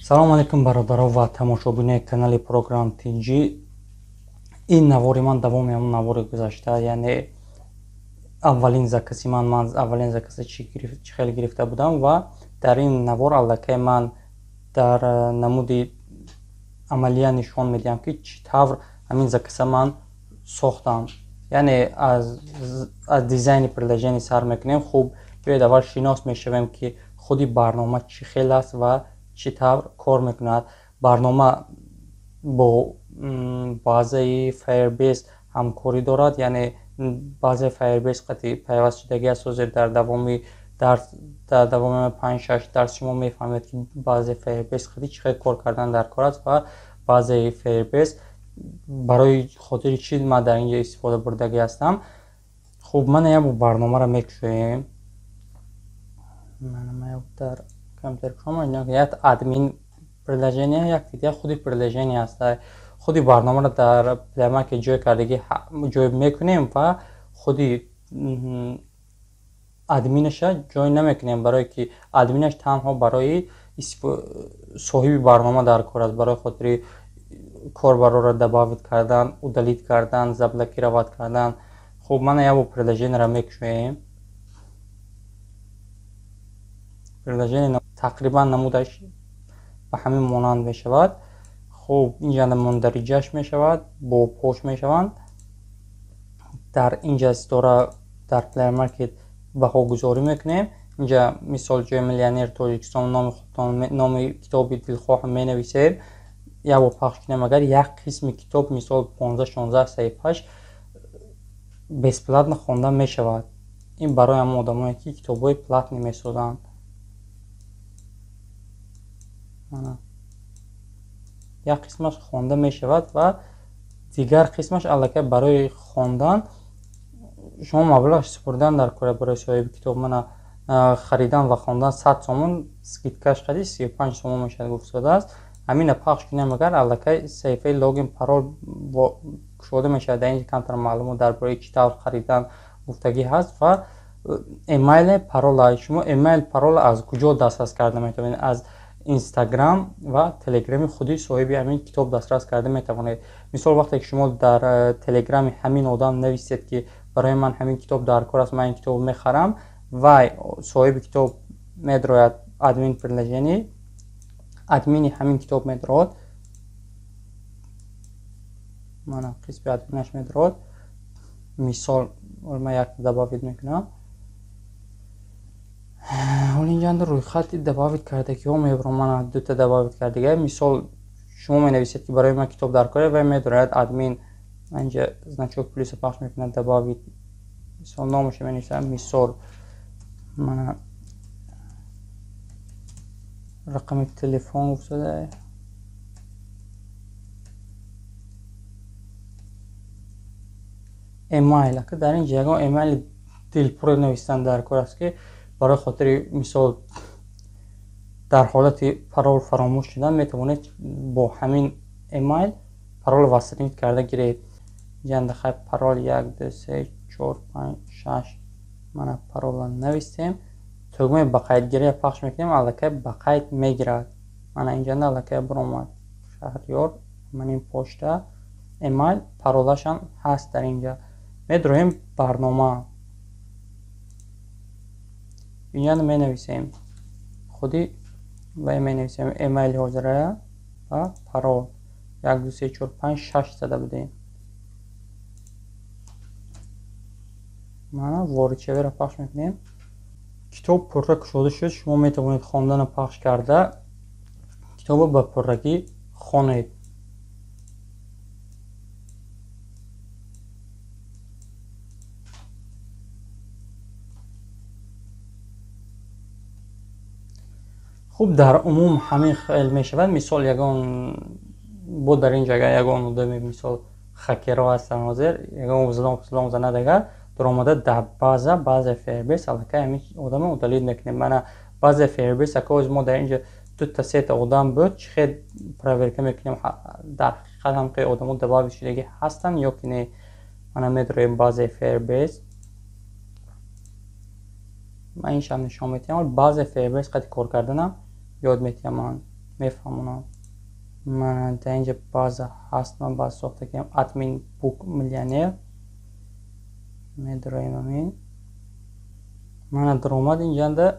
салом алейкум бародаро ва тамошобинои канали программ TG. ин навори ман давоми ҳамун навори гузашта, яъне аввалин закаси ман аввалин закаси чӣ хел гирифта будам ва дар ин навор аллакай ман дар намуди амалия нишон медиҳам ки чӣ тавр ҳамин закаса ман сохтам. яъне аз дизайни приложение сар мекунем. хуб биёед аввал шинос мешавем ки худи барнома чӣ хел аст ва чӣ тавр кор мекунад. барнома бо базаи Firebase ҳамкорӣ дорад, яъне базаи Firebase қати пайвастшудагӣ аст. ҳозир дар давоми 5-6 дарс шумо мефаҳмед ки базаи Firebase қати чӣ хел кор кардан дар кор аст ва базаи Firebase барои хотири чӣ ман дар инҷо истифода бурдагӣ ҳастам. хуб мана як барномаро мекушоем. дар компютер як админ приложение, як худи приложение аст. худи барномаро дар плеймарке ҷой кардагӣ ҷой мекунем ва худи админаша ҷой намекунем, барое ки админаш танҳо барои соҳиби барнома дар кор аст, барои хотири корбарро добавит кардан, удалит кардан, заблокировать кардан. хуб мана як приложениеро мекушоем. приложение тақрибан намудаш ба ҳамин монанд мешавад. хуб инҷа мундариҷаш мешавад, бо пош мешаванд. дар инҷа стора дар Play Market баҳогузорӣ мекунем. инҷа мисол ҷои миллионер Тоҷикистон номи китоби дилхоҳ менависем. як бор пахш кунем. агар як қисми китоб мисол 15-16 саҳифааш бесплатно хонда мешавад. ин барои ҳамон одамое ки китобҳои платни месозанд. як қисмаш хонда мешавад ва дигар қисмаш аллакай барои хондан шумо маблағ супурдан дар кора. барои соҳиби китоб мана харидан ва хондан 100 сомон, скидкаш қади 35 сомон мешавад гуфтодааст. ҳамина пахш кунем. агар аллакай саҳифаи логин парол кушода мешавад. дар инҷа камтар маълумот дар бораи чӣ тавр харидан гуфтагӣ ҳаст ва эмайл парола. шумо эмайл парола аз куҷо дастрас карда метавонед? аз инстаграм ва телеграми худи соҳиби ҳамин китоб дастрас карда метавонед. мисол вақте ки шумо дар телеграми ҳамин одам нависед ки барои ман ҳамин китоб дар кор аст, ман ин китобро мехарам, вай соҳиби китоб медрояд админ приложение, админи ҳамин китоб медрояд, мана қисми админаш медрояд. мисол ман як добавид мекунам. ҳоло инҷа рӯйхати добавид кардагиҳо мебарам. ман дута добавид кардагӣ. мисол шумо менависед ки барои ман китоб дар кор ва медрояд админ. ман инҷа значок плюса пахш мекунам. добавид мисол номашо менависам. мисол мана рақами телефон уфтода. эмайл. дар инҷа ягон эмайли дилпури навистан дар кор аст ки барои хотири мисол дар ҳолати парол фаромӯш шудан метавонед бо ҳамин эмайл парол василит карда гиред. ҷандахай парол 1 2 3 4 5 6 мана парола навистем. тугмаи ба қайдгирия пахш мекунем. аллакай ба қайд мегирад. мана инҷа аллакай биромад. шаҳрёр манин почта эмайл паролашам ҳаст. дар инҷа медроем барнома. инҷа менависем худи ва менависем эмайли ҳозира ва парол 1 2 3 4 5 6 зада будем. мана воридшавиро пахш мекунем. китоб пурра кушода шуд. шумо метавонед хондана пахш карда китобро ба пуррагӣ хонед. хуб дар умум ҳамин хел мешавад. мисол ягон бо дар инҷа ягон одами мисол хакерҳо ҳастанд. ҳозир ягон взлом занад агар дуромада дар базаи Firebase аллакай ҳамин одама удалит мекунем. мана базаи Firebase акоз мо дар инҷа дута сета одам буд. чӣ хел проверка мекунем дар ҳақиқат ҳам ки одамо добавид шудагӣ ҳастанд ё ки не. мана медроем базаи Firebase. ман иншам нишон метиҳам. базаи Firebase қати кор карданам ёд метиҳам. ман میفهمونم. من در اینجا باز هست، من باز ساخته کنم ادمین بوک میلیونر میدرایم همین. من در اومد اینجا ده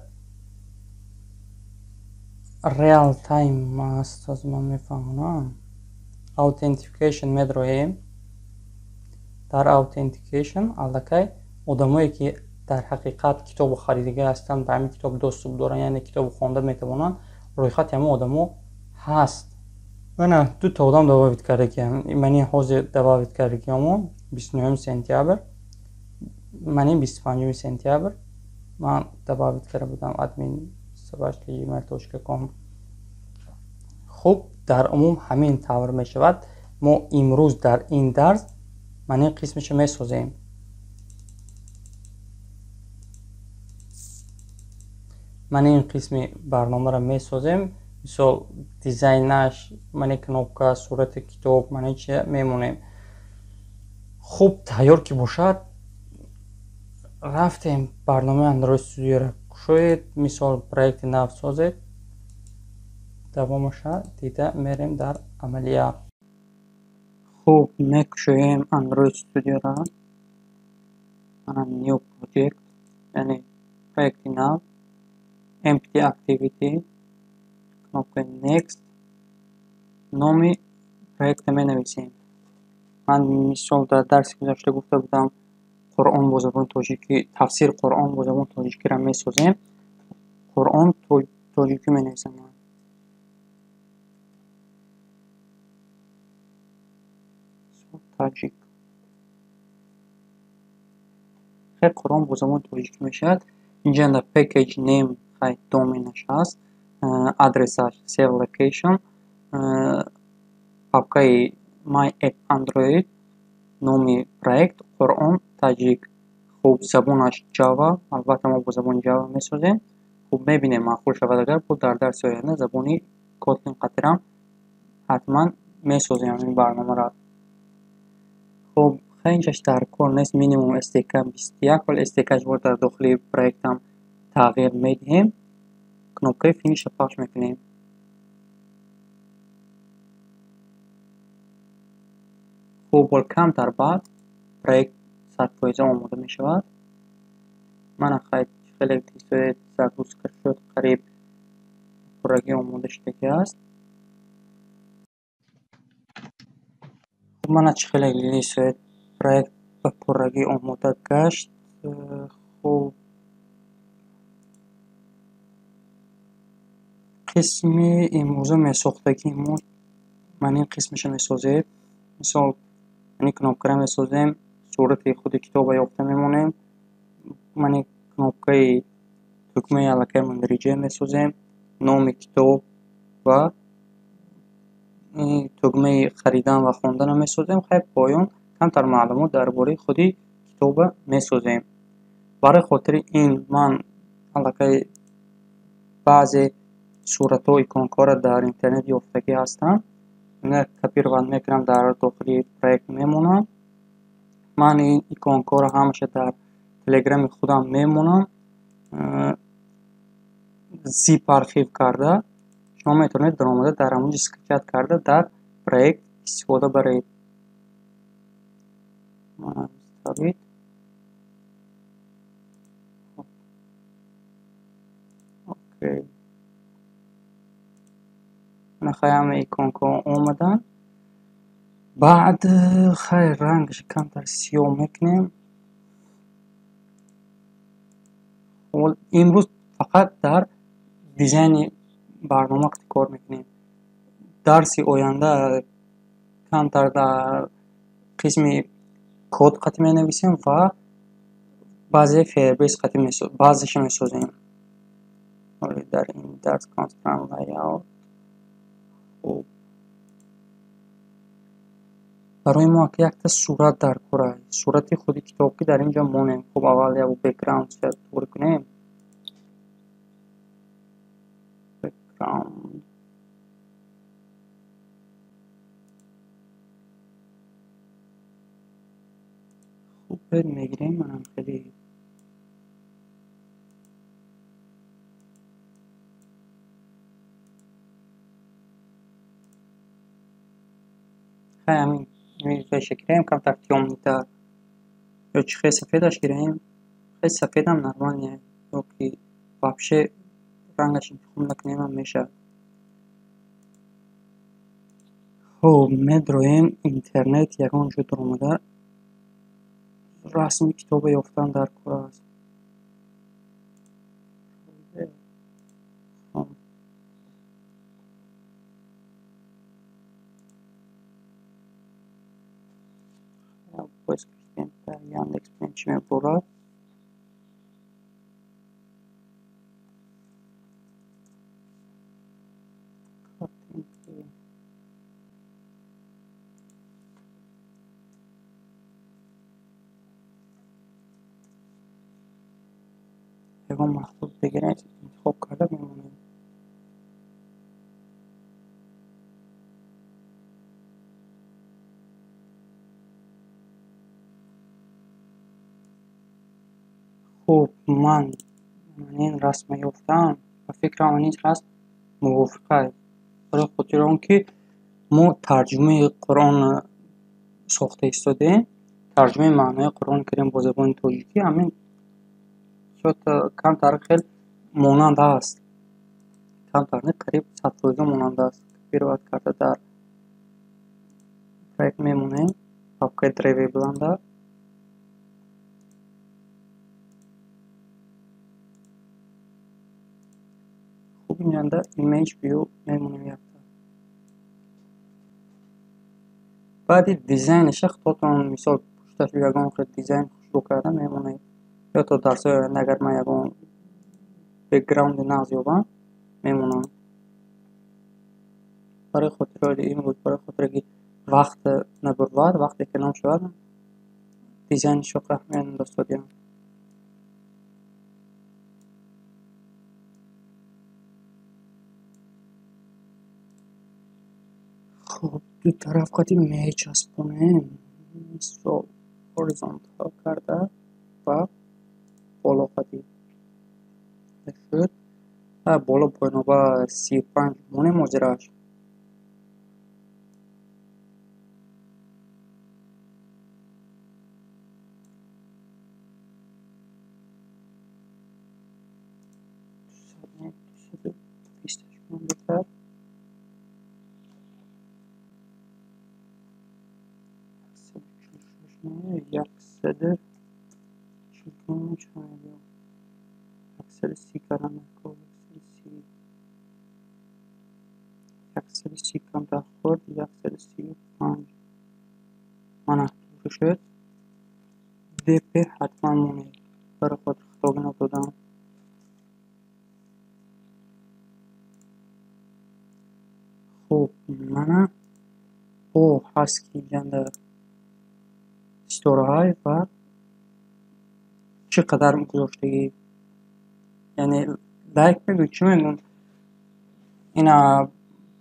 ریال تایم است از من میفهمونم. authentication میدرایم. در authentication الکی آدمایی که در حقیقت کتاب خریدگی هستند به همین کتاب دسترسی دارن، یعنی کتاب خونده میتوانن، رویخط همه آدمو هست. من دو تا آدم دعوت کرده که من حاضر دعوت کرده که همون 29 سپتامبر، من 25 سپتامبر من دعوت کرده بودم ادمین @gmail.com. خب در عموم همین طور می شود. ما امروز در این درس من این قسمش می سازیم. من این قسم برنامه را می سازیم، مثال دیزاینش، من کنوپکا، صورت کتاب، من چه میمونیم. خوب تیار که باشد رفتیم برنامه اندروید استودیو را گشایید، مثال پروژه نو سازید، دوامش دیده میریم در عملیه. خوب میکشویم اندروید استودیو را، من نیو پروژکت یعنی پروژه نو، empty activity، کاناپه next، نامی پروژه می نویسیم. من مثال در درس گذشته گفته بودم قرآن با زبان تاجیکی، تفسیر قرآن با زبان تاجیکی را می سازیم. قرآن تاجیکی می نویسم من. تاجیک. خیلی قرآن با زبان تاجیکی می شد. اینجا در پکیج نیم خیلی دومینش هست، ادرسش سیو لوکیشن، پاپکای مای اپ اندروید، نومی پروژه قرآن تاجیک. خوب زبانش جاوا، البته ما با زبان جاوا می سازیم. خوب میبینیم معقول شود اگر بود در درس آینده زبانی کوتلین قطرم حتما می سازیم این برنامه را. خب خیلیش در کار نیست، مینیموم استیکم 21 ولی استیکش بود در داخلی پروژه هم تغییر میدیم. کنوپه فینیش پاش میکنیم. خوب و کم در بعد پروژه 100% آماده می شود. من خیلی دیسوید زرگوز کرد شد قریب پروژه آماده شده است. من خیلی دیسوید پروژه به پروژه آماده گشت. خوب قسمی امروزه می ساختگی من این قسمش می سازید. مثال من کنوپکه می سازیم، صورت خود کتاب یافته میمونیم. من کنوپکه دکمه الکی مندرجه می سازیم، نام کتاب و دکمه خریدن و خواندن می سازیم. خیلی پایان کمتر معلومات درباره خودی کتاب می سازیم. برای خاطر این من الکی بعضی صورت ها ایکونکا را در اینترنت یافتگی هستم، نه کپی رو بند میکنم در داخلی پروژه میمونم. من این ایکونکا را همشه در تلگرام خودم میمونم زیپ ارشیو کرده. شما میتونید در آمده در همونجا اسکرینشات کرده در پروژه استفاده برید. اوکی. نخواهم ایکونکا آمدن. بعد خیلی رنگش کم در سیاه میکنیم. امروز فقط در دیزاین برنامه کار میکنیم. درس آینده کمتر در قسم کد قطع می نویسیم و بعضی فیربیس قطع بعضیش می سازیم. در این درس کانستران لایاوت. خوب برای ما که یک تا صورت در کره، صورت خودی کتاب که در اینجا مونیم. خب اول یا بک‌گراند شد طور کنیم. بک‌گراند خوب میگیریم. من خیلی همین میشه گیریم کم ترتیب میتر یا چی خیلی سفیدش گیریم خیلی سفید هم نرمالیه یا که вообще رنگش انتخاب نکنیم هم میشه. خب میدرویم اینترنت یکان جور اومده رسم کتاب یافتن در کره است. поиск در Яндекс چی میبرد یکان محفوظ بگیریم انتخاب کرده میمونیم. خب من این رسم یافتم و فکرم این هست موافقه برای خاطر آنکه ما ترجمه قرآن ساخته ایستادیم ترجمه معنای قرآن کریم با زبان تاجیکی همین شاید کم تر خیلی مانند است کم تر قریب 100 روزه مانند است پیروت کرده در проект میمونیم پاپکای دریوی بلنده خوب اینجا ایمیج بیو میمونیم یک بعدی دیزاینش خودتون مثال پشتش یگان خود دیزاین خوشبو کرده میمونه یا تو درس اگر من یگان بکگراند نغز یابم میمونم برای خاطر این بود برای خاطر که وقت نبرد وقتی که نام شود دیزاینش رو قهمه دستادیم. خب دو طرف قدی میچسبونیم مثل هوریزونتال کرده و بالا قدی شد بالا پایین با 35 مونه مجرش بهتر یکصد چون یکصد سی کردن یکصد سی کم در خورد 135 منحطوط شد دپ حتما مونه برای خود خطاب ندادم. خب من او هست که جنده ستوره های و چقدر گذاشتگی یعنی لایک بگو چی میگم اینا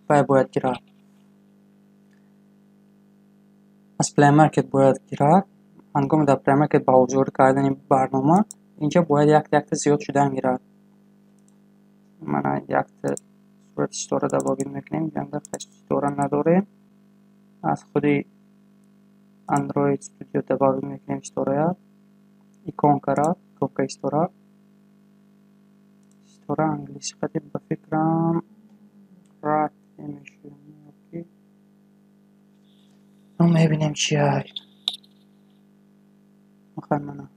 باید گیرد از پلی مارکت باید گیرد هنگام در پلی مارکت با حضور کردن برنامه اینجا باید یک زیاد شدن گیرد من یک صورت ستوره در باقی میکنیم جنده خیلی ستوره نداره از خودی اندروید استودیو در باقی میکنیم ستوره ایکون کرد کوکه ستوره انگلیسی قدیم به فکرم رات میشه اوکی رو میبینیم چی های مخواهی منه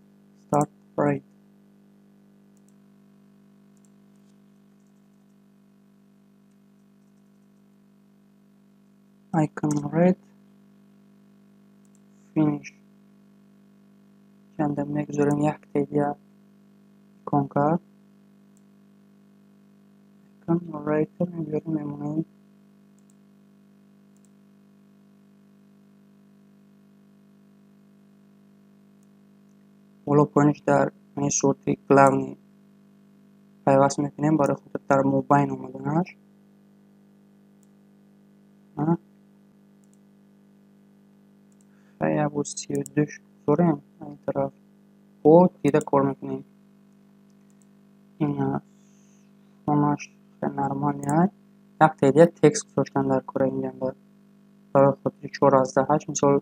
start right icon red finish چنده میگذاریم یک تیدیه ایکون که icon red رو میگذاریم میمونیم ولو پایینش در این صورتی کلاونی پیوست میکنیم برای خود در موبایل اومدنش خیلی بود 32 بذاریم این طرف و دیده کار میکنیم این فونش نرمانی های یک تیدیه تکس گذاشتن در کره این جنده برای خاطر 418 مثال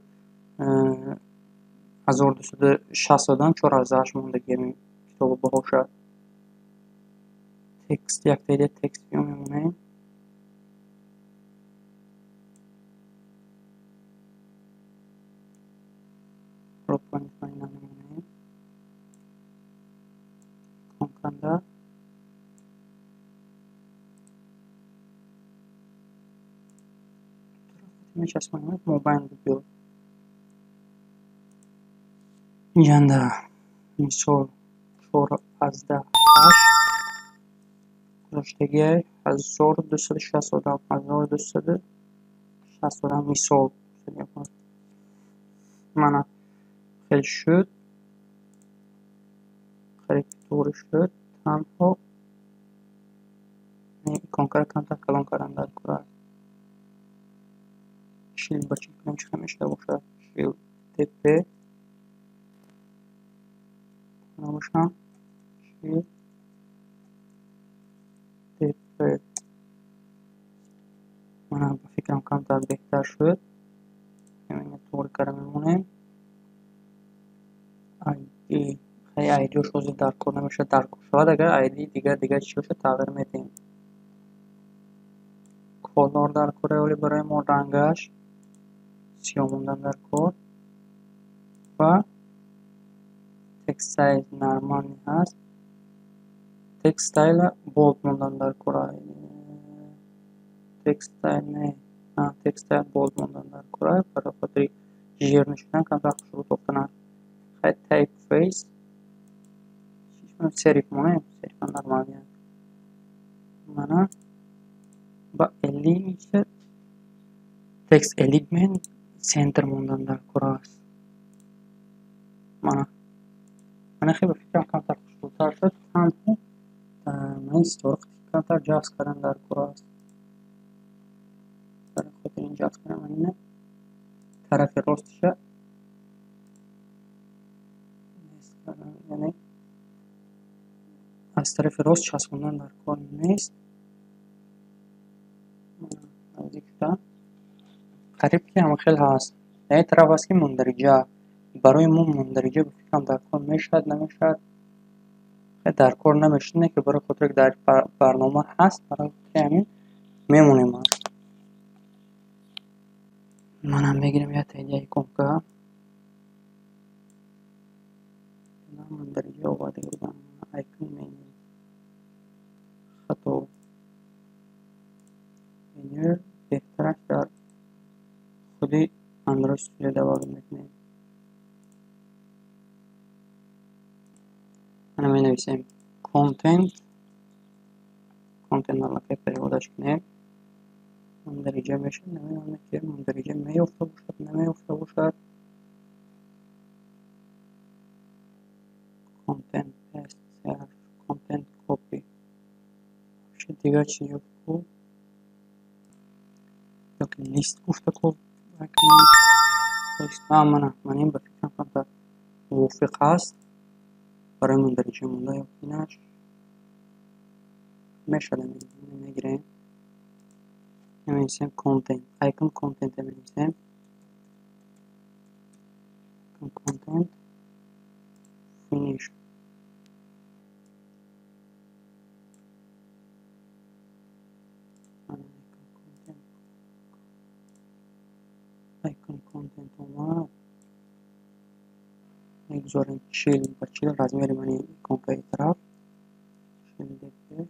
1260 418 موندگی همین کتاب باشه. تکست یک تعداد تکست میمونه. رو پایین میمونه کننده میشه اسمش موبایل بیو اینجا مثال 418 گذاشتگی 1260 مثال mana خیلی شد خیلی طور شد تنها ikonka کانتر کلان کردن در کره شیل با چیک نمیشه میشه باشه شیل تپ نموشم شیل تپ من با فکرم کانتر بهتر شد همین طور کردم میمونه آیدی خیلی آیدیو شوزی در کور نمیشه در کور شد اگر آیدی دیگر چی باشه تغییر میدیم کلر در کوره ولی برای ما رنگش سیاه موندن در کور و تکست سایز نرمانی هست تکست استایل بولد موندن در کره تکست استایل بولد موندن در کره برای خاطر ژیر نشدن کم وقت شروع گفتن خیلی تایپ فیس سریف مونه سریف نرمانی هست mana با الی میشه تکست الیگمنت سنتر موندن در کره است من خیلی فکرم کمتر خوشبوتر شد هم من استورق کمتر جاس کردن در کره است برای خاطر این جاس کردن من اینه طرف راستش یعنی از طرف راست چسبوندن در کار نیست نزدیک شدن قریب که هم خیلی هست یعنی طرف است که مندرجه برای ما مندرجه بفکرم در کار میشد نمیشد در کار نمیشد که برای خاطر که در برنامه هست برای که همین میمونیم من هم بگیرم یه تاییدیه کنکه مندرجه آباده بودم ایکن مینیو خطو مینیو بهترش در خودی اندروید استودیو دوام میکنیم من می نویسیم content رو که پیادش کنیم مندرجه میشه نمیدونم که مندرجه میفته باشد نمیفته باشد content paste search content copy میشه دیگه چیزی کو یا که لیست گفته کو من این بفکرم کنم موافق هست برای مندرجه مونده یا اینش میشه میگیریم نمیسیم content ایکن content نمیسیم content finish ایکن content اومد میگذاریم چیل با چیل از میریم من ایکن طرف چیل دیگه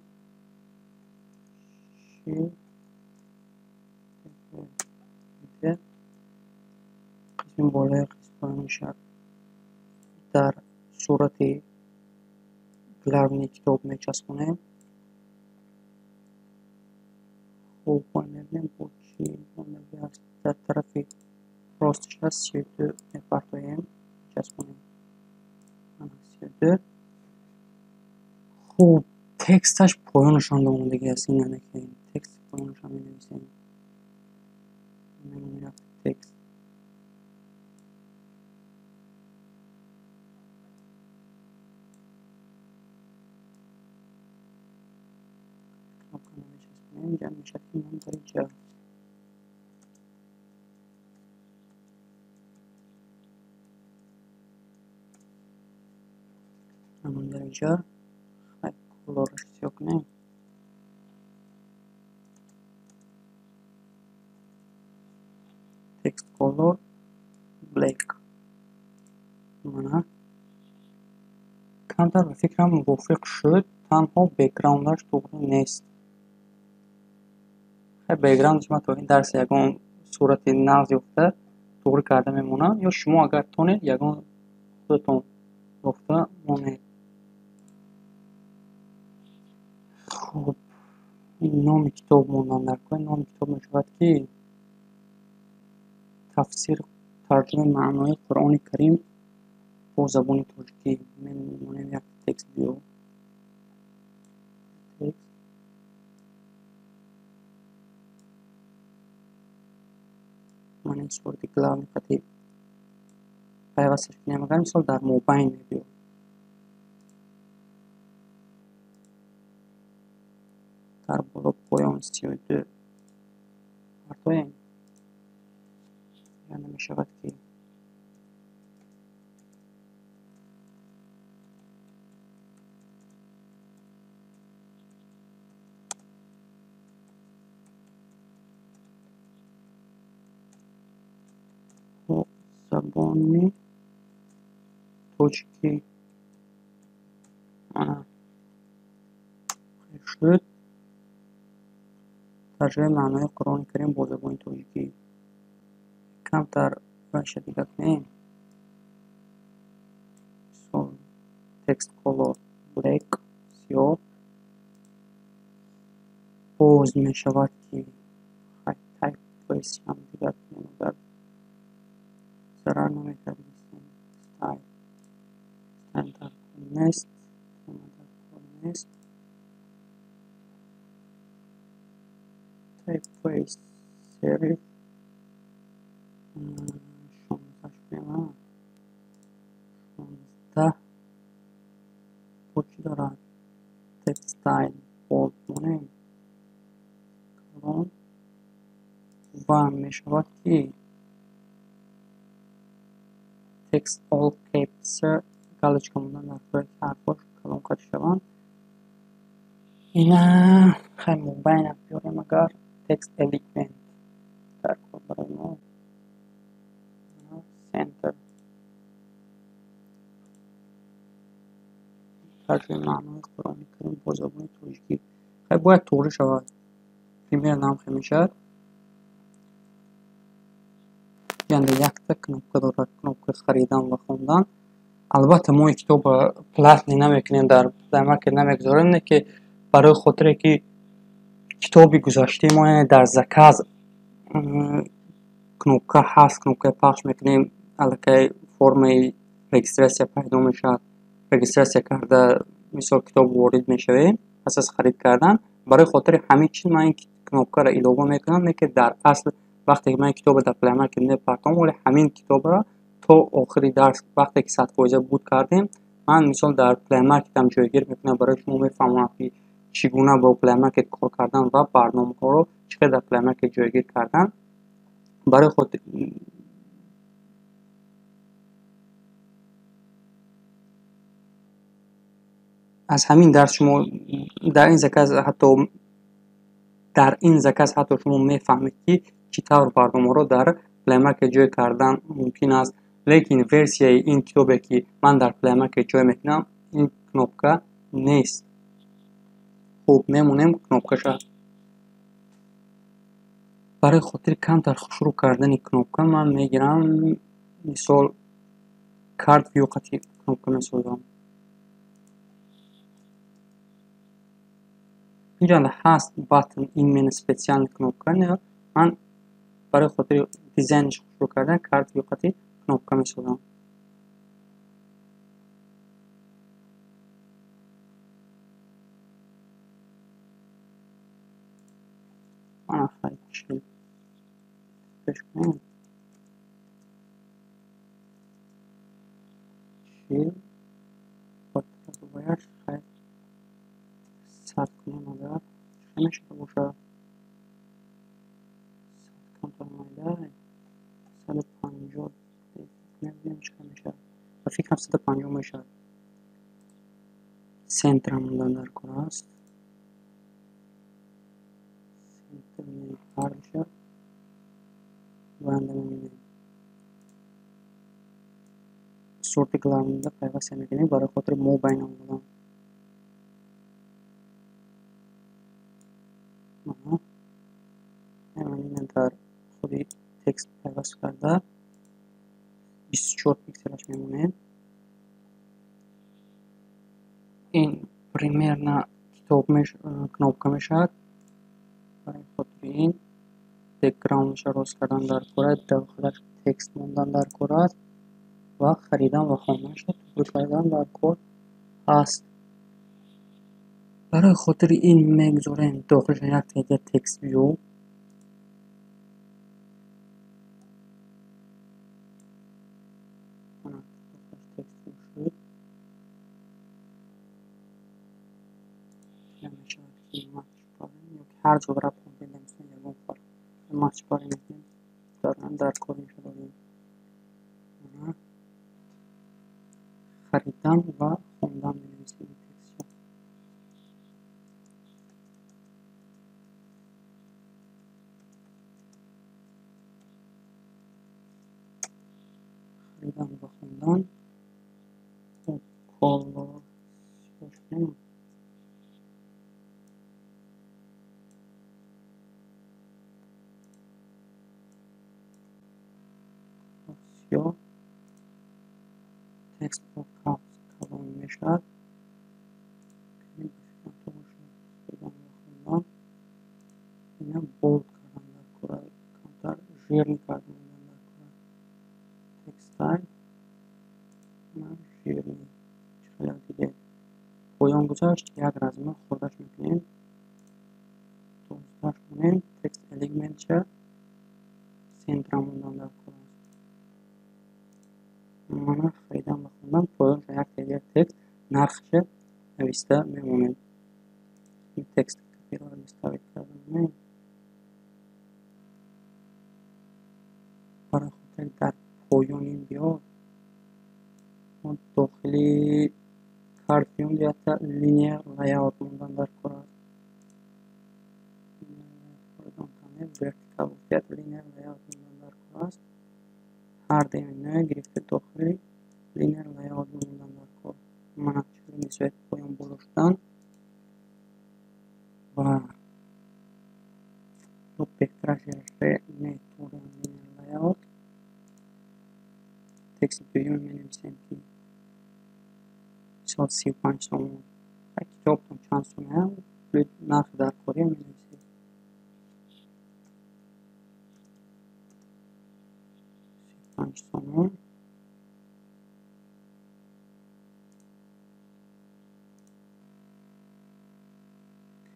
چیل دیگه قسم بالای قسم میشه در صورت گلرنی کتاب میچسبونیم خوب میبینیم بود چیل هست در طرف راستش هست 32 میپرتویم چسبونیم من 32 خوب تکستش پایانشان دومدگی هست این یعنی که تکست پایانشان می نویسیم نمونه رفت تکست اینجا میشه که من داری جا همون در اینجا خیلی کلورش سیاه کنیم. تکست کلور بلیک. من کمتر به فکرم موافق شد، تنها بک‌گراوندش توغری نیست. خیلی بک‌گراوندش من تو این درس یکون صورت نقض یافته توغری کرده میمونه، یا شما اگر تونید یکون خودتون یافته مونید. خب این نام کتاب موندن در کنید. نام کتاب میشود که تفسیر ترجمه معنای قرآن کریم با زبان ترکی. من یک تکست بیو تکست من این صورتی کلار نکتی پیوستش کنیم. اگر مثال در موبایل میبیو در بالا پایان 32 مردویم یعنی میشود که با زبان ترکی شد ترجمه معنای قرآن کریم با زبان ترکی. کمتر و شدیدت نیم مثال تکست کلور بلیک سیاه باز میشود که خیلی تایپ بایستی هم دیگر نمیدر ضرر نمیکرد. استایل استایل در کل نیست، تمام در کل نیست. تایپ بایست سریف 16 شما 16 پوچی دارد. تکستایل بولد مونیم کلون و میشود که تکست all caps گالچکا موندن در صورت حرفاش کلون کات شوند. اینا خیلی مبین بیاریم اگر تکست الیگمنت در کل برای ما سنتر ترجمه معنای قرآن کریم با زبان ترکی. خیلی باید توری شود. پریمیر نام خیلی میشد یعنی یک تا کنوپه دارد، کنوپه خریدن و خوندن. البته ما کتاب پلاتنی نمیکنیم در مارکت نمیگذاریم، نه که برای خاطر که کتابی گذاشته ما یعنی در زکاز کنوپه هست، کنوپه پخش میکنیم الکی فرم رجیستراسیا پیدا میشد. رجیستراسیا کرده مثال کتاب وارد میشویم پس از خرید کردن. برای خاطر همین چیز من این کنوپه را ایلاوه میکنم، نه که در اصل وقتی که من کتاب در پلی مارکت نپرتم ولی همین کتاب را تا آخری درس وقتی که 100% بود کردیم من مثال در پلی مارکت هم جایگیر میکنم برای شما میفهمونم که چگونه با پلی مارکت کار کردن و برنامه ها رو چقدر در پلی مارکت جایگیر کردن. برای خود از همین درس شما در این زکاز حتی شما میفهمید که چطور برنامه رو در پلی مارکت جای کردن ممکن است. لیکن ورسیه این کتابی که من در پلی مارکت جای میکنم این کنوپکه نیست. خوب میمونیم کنوپکه شد. برای خاطر کمتر شروع کردن کنوپکه من میگیرم مثال کارت ویو قطعی کنوپکه میسازم. اینجا هست باتن این من سپیسیال کنوپکه نه من برای خاطر دیزاینش شروع کردن کارت ویو قطعی کنوپکه میسازم. من خیلی چیل بشکنیم چیل خاطر دوبایش خیلی سد کنیم اگر نمیشه باشه 100 کمتر مایده 150 نمیدونیم چه میشه و فکرم 150 میشه. سنترمون در کار است. سنتر هر میشه بنده میبینیم صورت کلامında پیوسته میکنیم برای خاطر موبایل بودن. همین در خودی تکست پیوست کرده 24 پیکسلش میمونه. این پریمیر کتاب کنوپکا میشه برای خاطر این بک‌گراوندش روز کردن در کار، داخلش تکست موندن در کار است و خریدن و خواندنش رو کردن در کار است. برای خاطر این میگذاریم داخلش یک دیگه تکست ویو شد. هر جا برای پوندی نمیستن یا اون فرق ماچ پاری میکنیم دارن در کار میشه داریم خریدن و خوندن می‌نویسیم تکست خریدن و خوندن و کالا سیاشیم سیاه تکست با کاپس کلان میشد اینا بولد کردن در کره کمتر ژیرنی کردن در کره تکستایل من ژیرنی چرا دیگه پایان گذاشت یک رزمه خوردش میکنیم دوستاش کنیم تکست الیگمنت چه سنترموندن در کره من خریدم و خوندم پایان یک دیگه تکست نرخش نوشته میمونه. این تکست کپی رو استفاده کردم برای خاطر در پایان این بیاد ما داخلی کارتیون یا تا لینیر لیاوت موندن در کار است. ورتیکال یا لینیر لیاوت موندن در کار است. هر دیمینه گرفته داخلی لینیر لیاوت موندن در کار. من چون میشه پایان بلوشتن و دو پکتراش نتور لینیر لیاوت تکست بیون می‌نویسیم که 135 تومن کتابتون چند سونه نرخ در کاری می‌نویسید 35 تومن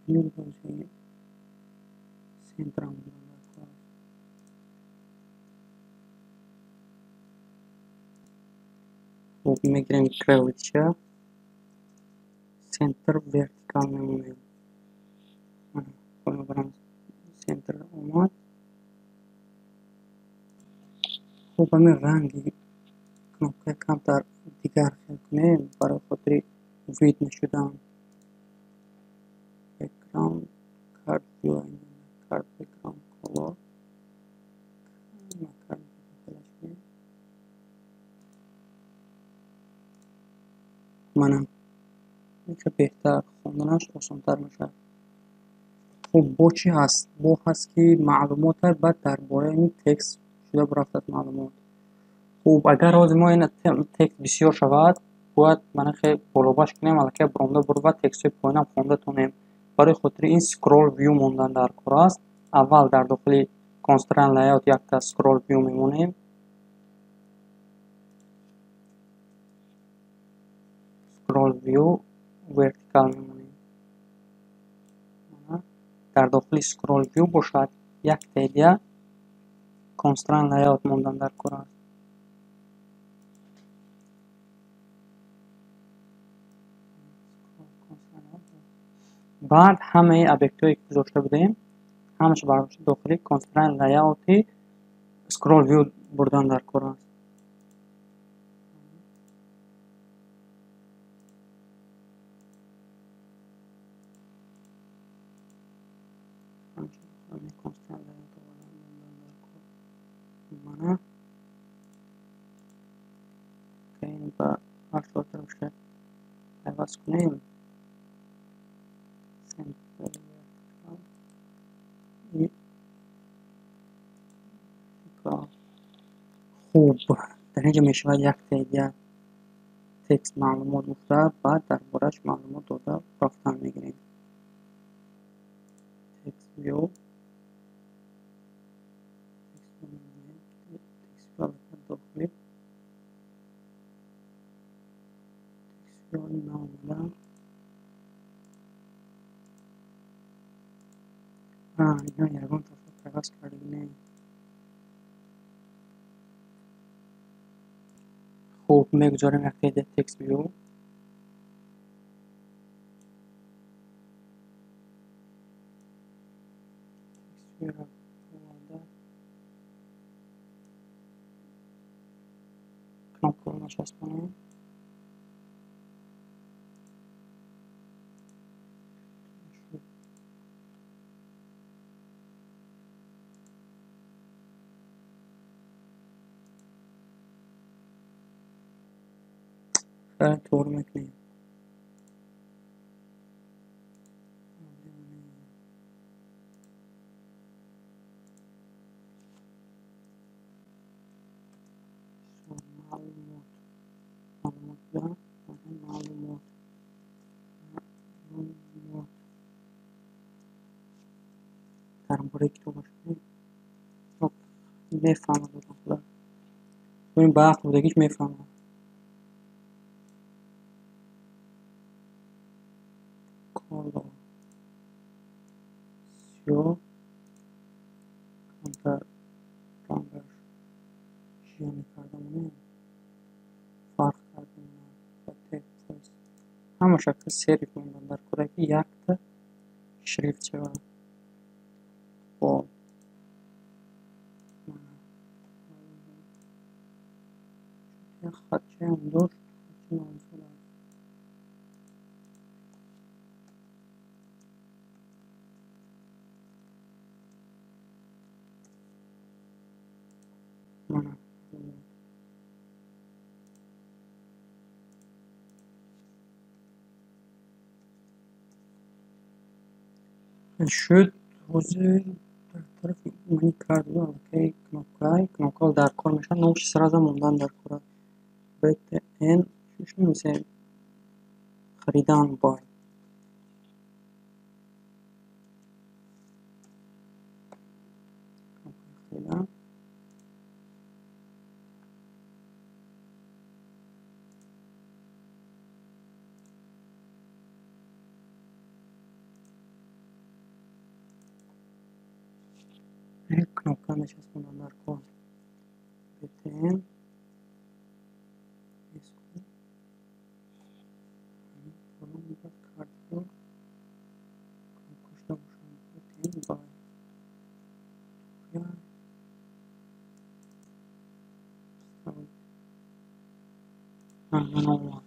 این بازی سنترم خوب میگیریم کراویچه سنتر ورتیکال میمونه برام سنتر اومد خوب همین رنگی کنوپکا کمتر دیگر خیل کنیم برای خاطر وید نشدن بک‌گراوند کارت ویو کارت بک‌گراوند کلر منم میشه بهتر خوندنش آسان‌تر میشه. خب با چی هست؟ با هست که معلومات بعد درباره این تکست شده برفتت معلومات. خب اگر از ما این تکست بسیار شود باید من خیلی باش کنیم الکی برونده برو و تکست های پایینم خونده تونیم. برای خاطر این سکرول ویو موندن در کار است. اول در داخل کنسترن لیاوت یک تا سکرول ویو میمونیم. سکرول ویو ورتیکال میمونیم. در داخل سکرول ویو باشد یک دیگه کنسترن لیاوت موندن در کار است. بعد همه ابجکت هایی که گذاشته بودیم همش برداشت داخلی کنسترن لیاوتی سکرول ویو بردن در کار است. طرفش عوض کنیم. خوب، در اینجا می شود یک تیگه تکست معلومات گفته بعد درباره‌اش معلومات داده رفتن میگیریم. تکست ویو داخلی تکست ویو معمولا اینا یکان طرف عوض کردیم. خوب میگذاریم یک تیگه تکست ویو. کنم کنش هست کنیم. خیلی طور میکنیم. معلومات درباره کتابش میفهمم خدا این به خودگیش میفهمم. کالا سیو کنتر رنگش شیانی کردم فرق کردم با تکست همه شکل سری کنم در کره که یک تا شریفت شود با یک خطچه هم داشت خطچه نامسول هست منم شد حضور در طرف منی کرد که کنوکال در کار میشن نوش سرازه موندن در کار بیت این شو میشه خریدن بای خریدن کنوکال نشست موندن در کار بیت این اسکول کنون کرد رو کشته باشم بیت این بای یا من آمد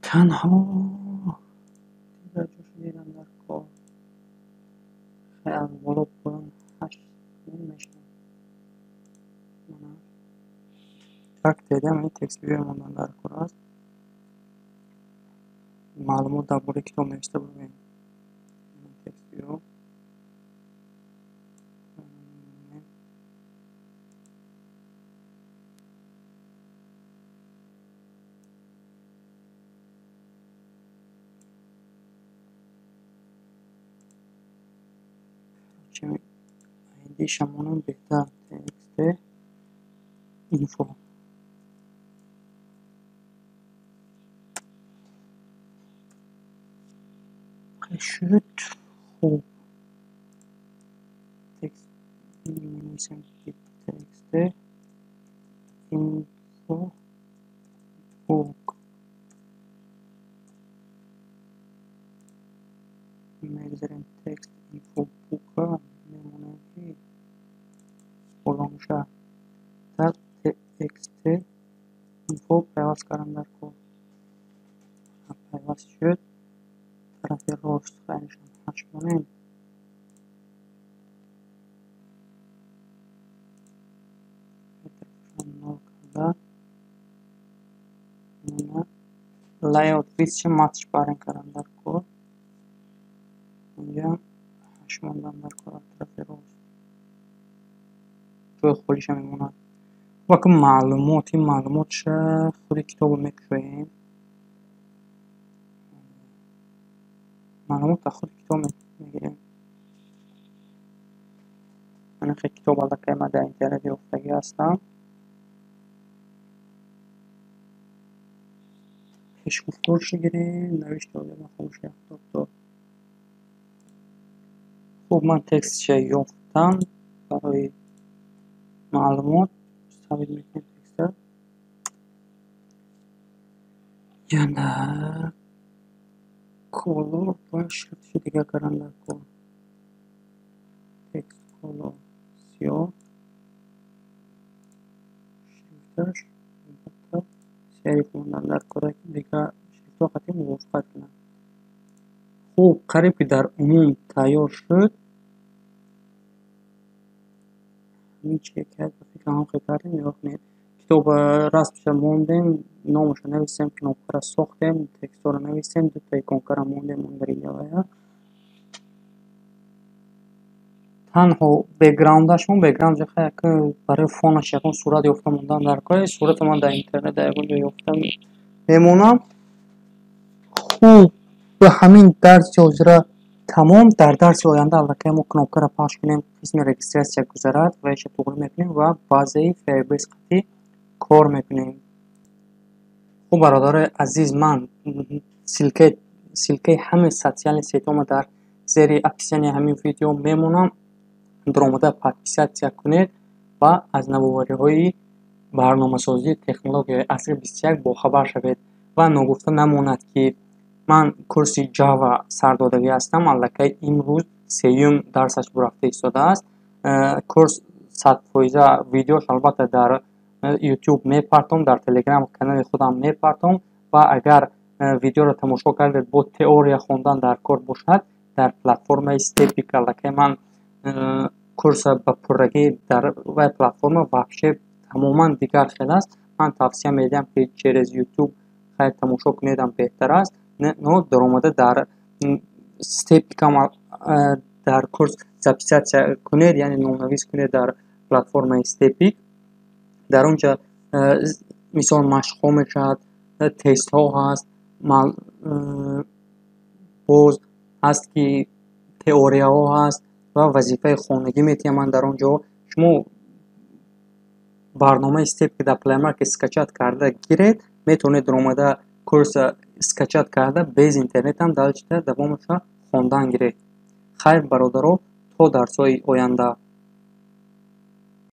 تنها دیگر جوش دیدم در کار خیلی بالا بودم 8 میشتم من تک دیدم این تکست بیوی موندن در کار است معلومات درباره کتاب نوشته بودیم تکست بیو چه ایدی شمانم بهتر تکست اینفو شد خوب تکست می‌نویسیم تکست اینفو بوک میگذاریم تکست اینفو بوک میمونه که فلان شه تا تکست اینفو پیوست کردم در کد پیوست شد طرف راست خیلیشم هش کنیم طرفشم نو کرده layout висче матч барен кардам дар код. Инҷа 8 мондам дар код тарафи рост. ҷои холиша мемонад. ва ки маълумотша худи китобро мекушоем. маълумот аз худи китоб мегирем. нархи китоб аллакай ман дар интернет ёфтагӣ ҳастам. пешгуфторшо гирем, навишти одама хомӯш доктор. хуб, ман текстша ёфтам барои маълумот. сабит мекунем текста. яна колор ва шрифтши дигар кардам дар код. текст колор сиёҳ. шрифташ албатта сериф мондам дар кода ки дигар шрифтҳо хати мувофиқат кунанд. хуб, қариб ки дар умум тайёр шуд. ҳамин чие ки ба фикрам ҳам кардем нигоҳ кунед. китоба расмша мондем, номашро нависем, кнопкаро сохтем, текстҳоро нависем, дута иконкаро мондем ондариявая. танҳо бекграундаш бекграунд барои фонаш ягон сурат ёфта мондан дар кор. сурата ман дар интернет дар ягон ҷо ёфта мемонам. хуб, ба ҳамин дарси ҳозира тамом. дар дарси оянда аллакай мо кнопкаро пахш кунем, қисми регистратсия гузарад ва иша туғри мекунем ва баъзаи Firebase қати кор мекунем. хуб, бародарои азиз, ман силкаи ҳамаи социални сетҳома дар зери описанияи ҳамин видео мемонам. даромада подписатсия кунед ва аз навовариҳои барномасозии технологияи асри 21 бохабар шавед. ва ногуфта намонад ки ман курси Java сардодагӣ ҳастам. аллакай имрӯз сеюм дарсаш бурафта истодааст. курс 100% видеош албатта дар YouTube мепартом, дар Telegram канали худам мепартом ва агар видеоро тамошо кардед бо теория хондан дар кор бошад, дар платформаи Stepik аллакай ман курса ба пуррагӣ дар вай платформа вообще тамоман дигар хел аст. ман тавсия медиҳам ки через YouTube хай тамошо кунедам беҳтар аст. но даромада дар Stepik дар курс записатсия кунед, яъне номнавис кунед дар платформаи Stepik. дар он ҷа мисол машқҳо мешавад, тестҳо ҳаст, боз ҳаст ки теорияҳо ҳаст ва вазифаи хонагӣ метиҳам ман дар он ҷо. шумо барномаи Stepik дар Play Market скачат карда гиред, метавонед даромада курса скачат карда без интернетам далчида давомаша хондан гиред. хайр бародаро, то дарсҳои оянда.